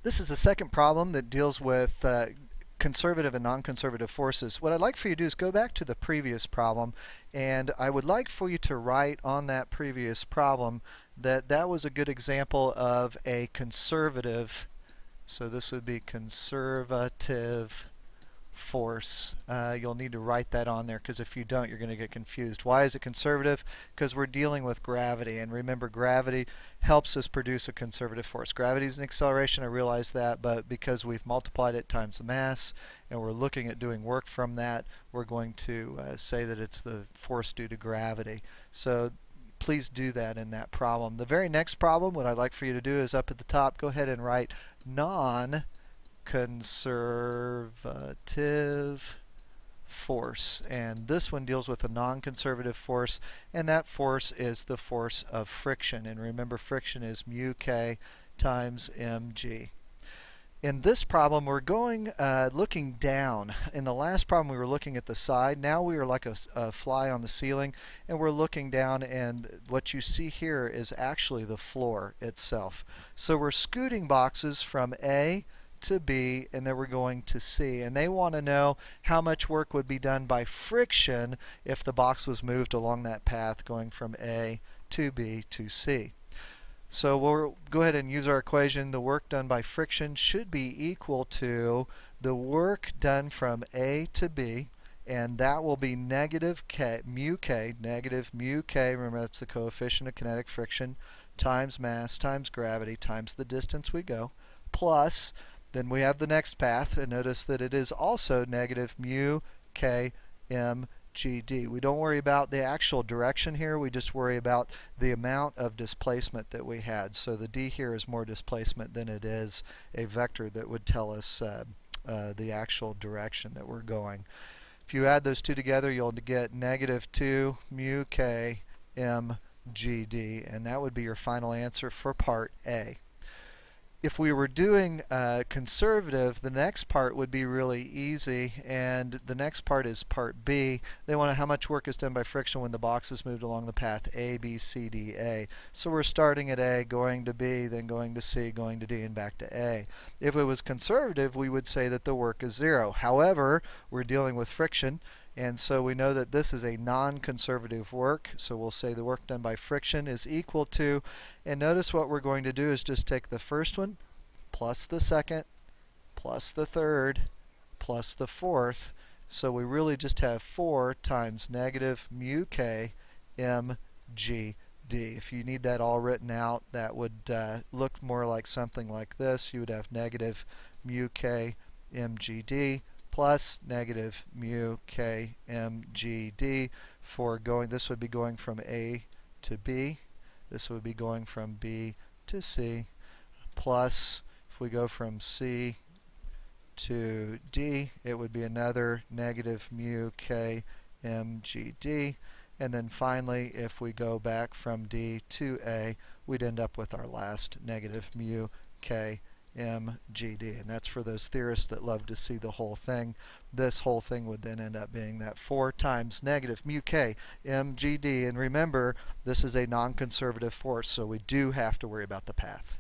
This is the second problem that deals with conservative and non-conservative forces. What I'd like for you to do is go back to the previous problem, and I would like for you to write on that previous problem that that was a good example of a conservative, so this would be conservative force. You'll need to write that on there because if you don't, you're going to get confused. Why is it conservative? Because we're dealing with gravity, and remember, gravity helps us produce a conservative force. Gravity is an acceleration, I realize that, but because we've multiplied it times the mass and we're looking at doing work from that, we're going to say that it's the force due to gravity. So please do that in that problem. The very next problem, what I'd like for you to do is up at the top, go ahead and write non-conservative force. And this one deals with a non-conservative force, and that force is the force of friction. And remember, friction is mu k times mg. In this problem, we're going looking down. In the last problem, we were looking at the side. Now we are like a fly on the ceiling, and we're looking down, and what you see here is actually the floor itself. So we're scooting boxes from A to B, and then we're going to C. And they want to know how much work would be done by friction if the box was moved along that path going from A to B to C. So we'll go ahead and use our equation. The work done by friction should be equal to the work done from A to B, and that will be negative mu k, remember that's the coefficient of kinetic friction, times mass times gravity times the distance we go, plus, then we have the next path, and notice that it is also negative mu k m GD. We don't worry about the actual direction here, we just worry about the amount of displacement that we had. So the D here is more displacement than it is a vector that would tell us the actual direction that we're going. If you add those two together, you'll get negative 2 mu k m GD, and that would be your final answer for part A. If we were doing conservative, the next part would be really easy, and the next part is part B. They want to know how much work is done by friction when the box is moved along the path A, B, C, D, A. So we're starting at A, going to B, then going to C, going to D, and back to A. If it was conservative, we would say that the work is 0. However, we're dealing with friction, and so we know that this is a non-conservative work, so we'll say the work done by friction is equal to, and notice what we're going to do is just take the first one, plus the second, plus the third, plus the fourth, so we really just have 4 times negative mu k m g d. If you need that all written out, that would look more like something like this. You would have negative mu k m g d plus negative mu k m g d for going, this would be going from A to B, this would be going from B to C, plus if we go from C to D, it would be another negative mu k m g d, and then finally if we go back from D to A, we'd end up with our last negative mu k mgd, and that's for those theorists that love to see the whole thing. This whole thing would then end up being that 4 times negative mu k mgd, and remember, this is a non-conservative force, so we do have to worry about the path.